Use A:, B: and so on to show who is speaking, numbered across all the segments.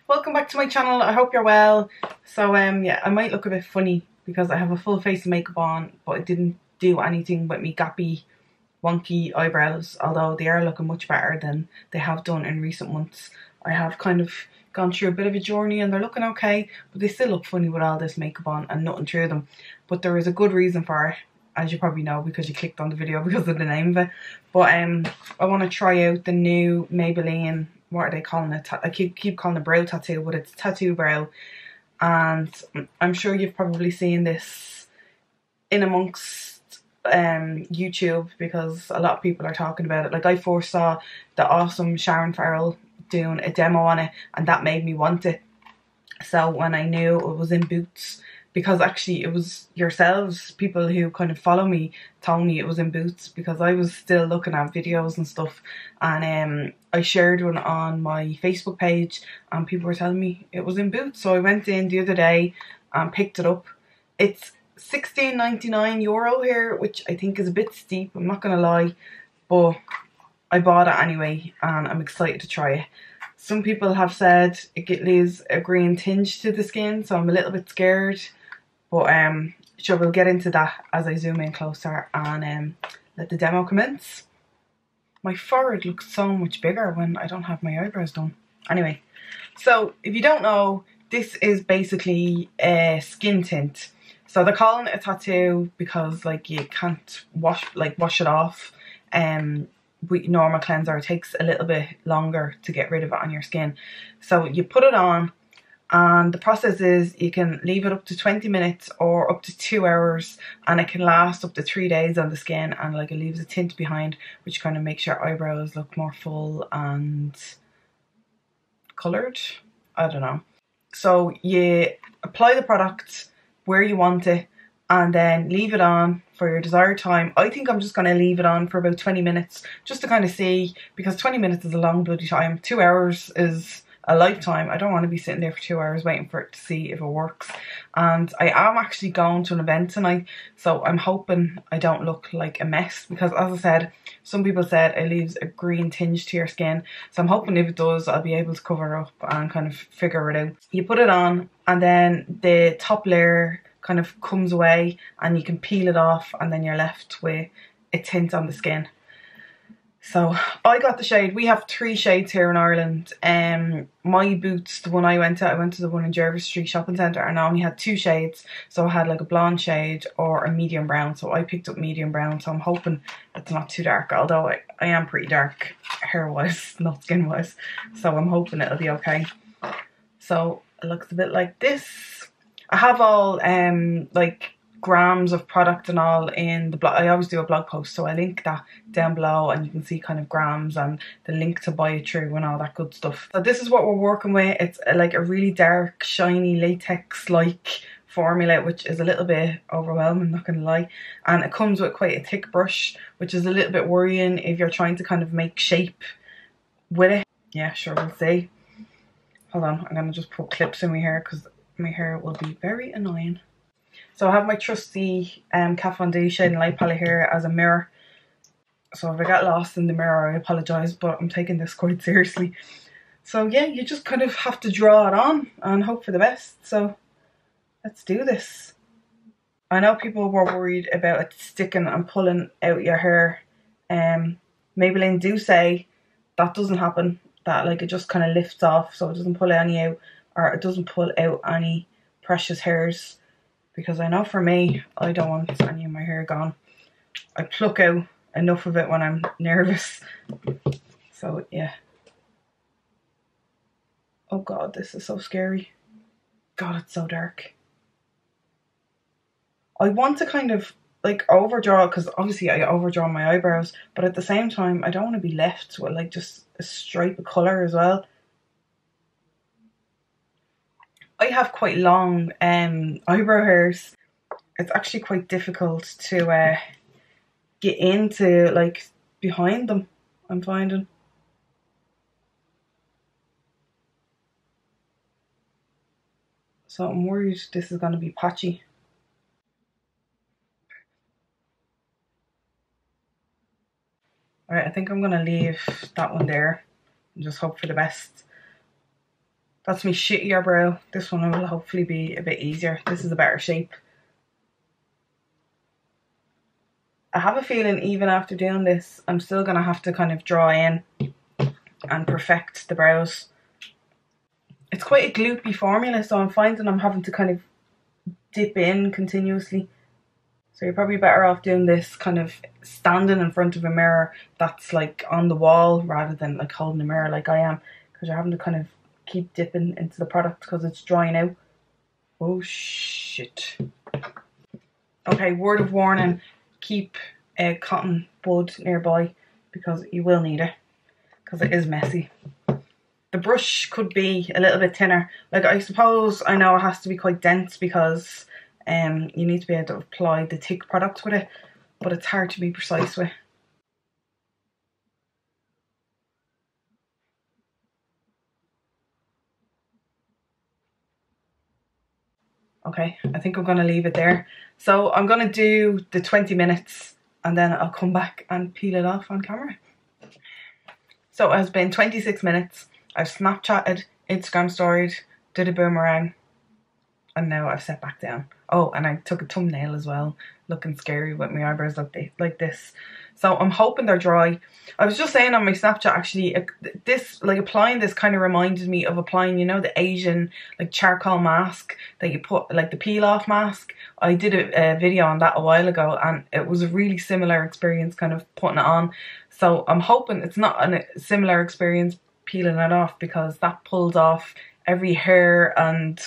A: welcome back to my channel. I hope you're well. So yeah, I might look a bit funny because I have a full face of makeup on, but I didn't do anything with me gappy, wonky eyebrows, although they are looking much better than they have done in recent months. I have kind of gone through a bit of a journey and they're looking okay, but they still look funny with all this makeup on and nothing through them. But there is a good reason for it, as you probably know because you clicked on the video because of the name of it. But I want to try out the new Maybelline, what are they calling it? I keep calling it brow tattoo, but it's tattoo brow. And I'm sure you've probably seen this in amongst YouTube because a lot of people are talking about it. Like, I first saw the awesome Sharon Farrell doing a demo on it and that made me want it. So when I knew it was in Boots, because actually it was yourselves, people who kind of follow me, told me it was in Boots because I was still looking at videos and stuff, and I shared one on my Facebook page and people were telling me it was in Boots. So I went in the other day and picked it up. It's €16.99 here, which I think is a bit steep, I'm not gonna lie, but I bought it anyway and I'm excited to try it. Some people have said it leaves a green tinge to the skin, so I'm a little bit scared. But sure, we'll get into that as I zoom in closer and let the demo commence. My forehead looks so much bigger when I don't have my eyebrows done. Anyway, so if you don't know, this is basically a skin tint. So they're calling it a tattoo because like you can't wash it off. With normal cleanser, it takes a little bit longer to get rid of it on your skin. So you put it on. And the process is you can leave it up to 20 minutes or up to 2 hours, and it can last up to 3 days on the skin, and like it leaves a tint behind which kind of makes your eyebrows look more full and coloured. I don't know. So you apply the product where you want it and then leave it on for your desired time. I think I'm just going to leave it on for about 20 minutes just to kind of see, because 20 minutes is a long bloody time. 2 hours is a lifetime. I don't want to be sitting there for 2 hours waiting for it to see if it works. And I am actually going to an event tonight, so I'm hoping I don't look like a mess, because as I said, some people said it leaves a green tinge to your skin, so I'm hoping if it does I'll be able to cover it up and kind of figure it out. You put it on and then the top layer kind of comes away and you can peel it off, and then you're left with a tint on the skin. So I got the shade, we have 3 shades here in Ireland. My Boots, the one I went to the one in Jervis Street Shopping Centre, and I only had 2 shades. So I had like a blonde shade or a medium brown, so I picked up medium brown. So I'm hoping it's not too dark, although I am pretty dark hair wise, not skin wise. So I'm hoping it'll be okay. So it looks a bit like this. I have all like grams of product and all in the blog. I always do a blog post, so I link that down below and you can see kind of grams and the link to buy it through and all that good stuff. So this is what we're working with. It's like a really dark, shiny, latex-like formula, which is a little bit overwhelming, not gonna lie. And it comes with quite a thick brush, which is a little bit worrying if you're trying to kind of make shape with it. Yeah, sure, we'll see. Hold on, I'm gonna just put clips in my hair because my hair will be very annoying. So I have my trusty Kat Von D Shade and Light palette here as a mirror. So if I got lost in the mirror, I apologise, but I'm taking this quite seriously. So yeah, you just kind of have to draw it on and hope for the best. So let's do this. I know people were worried about it sticking and pulling out your hair. Maybelline do say that doesn't happen, that like it just kind of lifts off, so it doesn't pull any out, or it doesn't pull out any precious hairs. Because I know for me, I don't want any of my hair gone. I pluck out enough of it when I'm nervous. So yeah. Oh god, this is so scary. God, it's so dark. I want to kind of like overdraw, because obviously I overdraw my eyebrows, but at the same time I don't want to be left with like just a stripe of colour as well. I have quite long eyebrow hairs. It's actually quite difficult to get into like behind them, I'm finding. So I'm worried this is going to be patchy. Alright, I think I'm going to leave that one there and just hope for the best. That's my shittier brow. This one will hopefully be a bit easier. This is a better shape. I have a feeling even after doing this, I'm still going to have to kind of draw in and perfect the brows. It's quite a gloopy formula, so I'm finding I'm having to kind of dip in continuously. So you're probably better off doing this kind of standing in front of a mirror that's like on the wall rather than like holding a mirror like I am, because you're having to kind of keep dipping into the product because it's drying out. Oh shit. Okay, word of warning, keep a cotton bud nearby because you will need it, because it is messy. The brush could be a little bit thinner. Like, I suppose I know it has to be quite dense because you need to be able to apply the thick product with it, but it's hard to be precise with. Okay, I think I'm going to leave it there. So I'm going to do the 20 minutes and then I'll come back and peel it off on camera. So it has been 26 minutes. I've Snapchatted, Instagram storied, did a boomerang, and now I've set back down. Oh, and I took a thumbnail as well, looking scary with my eyebrows like this. So I'm hoping they're dry. I was just saying on my Snapchat actually, this, like, applying this kind of reminded me of applying, you know, the Asian like charcoal mask that you put, like the peel off mask. I did a video on that a while ago and it was a really similar experience kind of putting it on. So I'm hoping it's not a similar experience peeling it off, because that pulls off every hair and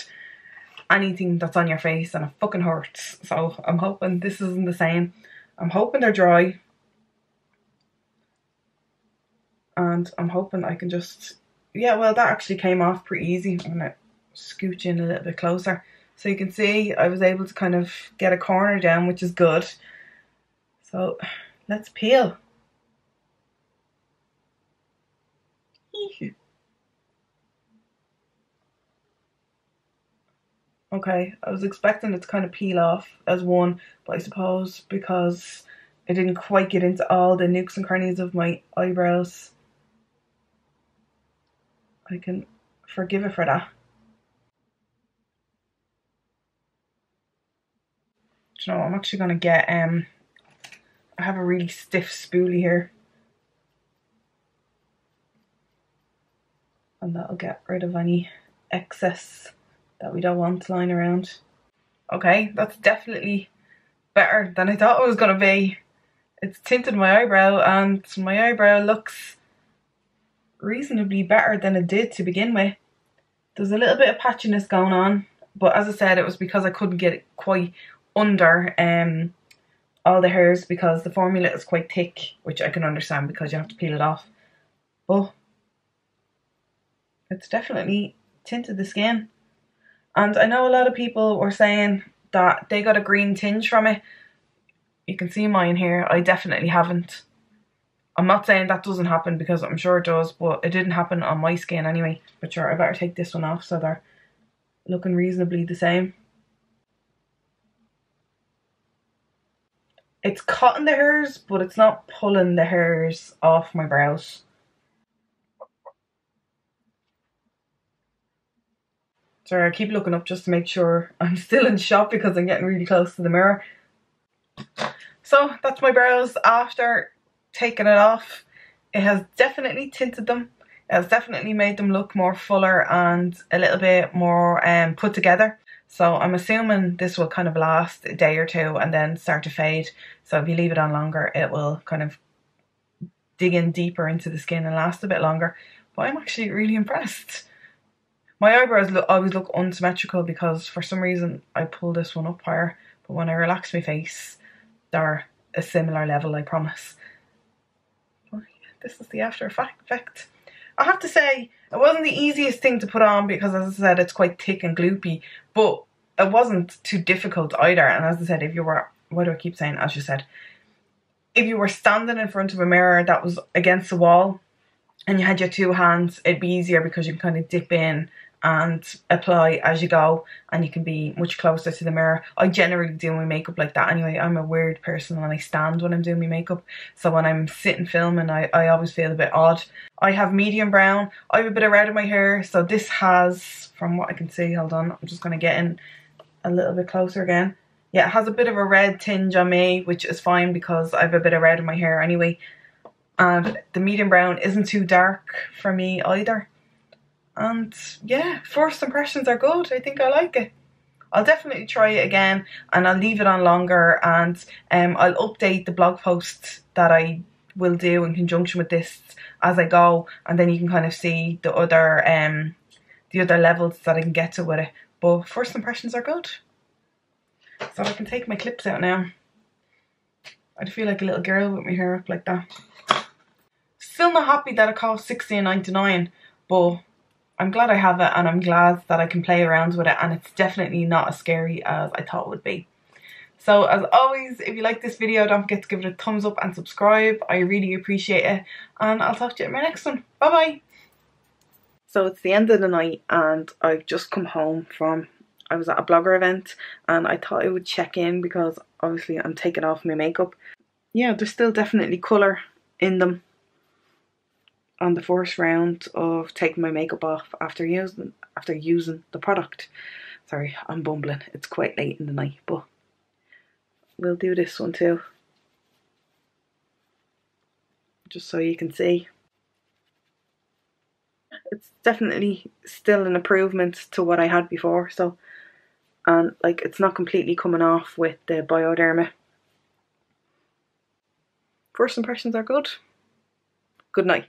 A: anything that's on your face and it fucking hurts. So I'm hoping this isn't the same. I'm hoping they're dry. And I'm hoping I can just, yeah, well, that actually came off pretty easy. I'm gonna scooch in a little bit closer so you can see I was able to kind of get a corner down, which is good. So let's peel. Okay, I was expecting it to kind of peel off as one, but I suppose because it didn't quite get into all the nooks and crannies of my eyebrows, I can forgive it for that. Do you know what, I'm actually going to get, I have a really stiff spoolie here. And that'll get rid of any excess that we don't want lying around. Okay, that's definitely better than I thought it was going to be. It's tinted my eyebrow and my eyebrow looks reasonably better than it did to begin with. There's a little bit of patchiness going on, but as I said, it was because I couldn't get it quite under all the hairs because the formula is quite thick, which I can understand because you have to peel it off. But it's definitely tinted the skin. And I know a lot of people were saying that they got a green tinge from it. You can see mine here. I definitely haven't. I'm not saying that doesn't happen because I'm sure it does, but it didn't happen on my skin anyway. But sure, I better take this one off so they're looking reasonably the same. It's cutting the hairs, but it's not pulling the hairs off my brows. Sorry, I keep looking up just to make sure I'm still in shot because I'm getting really close to the mirror. So that's my brows after taking it off. It has definitely tinted them. It has definitely made them look more fuller and a little bit more put together. So I'm assuming this will kind of last a day or two and then start to fade. So if you leave it on longer, it will kind of dig in deeper into the skin and last a bit longer. But I'm actually really impressed. My eyebrows always look unsymmetrical because for some reason I pull this one up higher, but when I relax my face, they're a similar level, I promise. But yeah, this is the after effect. I have to say, it wasn't the easiest thing to put on because, as I said, it's quite thick and gloopy, but it wasn't too difficult either. And as I said, if you were, why do I keep saying as you said? If you were standing in front of a mirror that was against the wall and you had your two hands, it'd be easier because you can kind of dip in and apply as you go, and you can be much closer to the mirror. I generally do my makeup like that anyway. I'm a weird person and I stand when I'm doing my makeup, so when I'm sitting filming I always feel a bit odd. I have medium brown. I have a bit of red in my hair, so this has, from what I can see, hold on, I'm just going to get in a little bit closer again. Yeah, it has a bit of a red tinge on me, which is fine because I have a bit of red in my hair anyway. And the medium brown isn't too dark for me either. And yeah, first impressions are good. I think I like it. I'll definitely try it again, and I'll leave it on longer, and I'll update the blog posts that I will do in conjunction with this as I go, and then you can kind of see the other levels that I can get to with it. But first impressions are good. So I can take my clips out now. I'd feel like a little girl with my hair up like that. Still not happy that it cost $16.99, but I'm glad I have it, and I'm glad that I can play around with it, and it's definitely not as scary as I thought it would be. So as always, if you like this video, don't forget to give it a thumbs up and subscribe. I really appreciate it, and I'll talk to you in my next one. Bye bye. So it's the end of the night and I've just come home from, I was at a blogger event, and I thought I would check in because obviously I'm taking off my makeup. Yeah, there's still definitely colour in them on the first round of taking my makeup off after using the product. Sorry, I'm bumbling. It's quite late in the night, but we'll do this one too, just so you can see. It's definitely still an improvement to what I had before, so, and like, it's not completely coming off with the Bioderma. First impressions are good. Good night.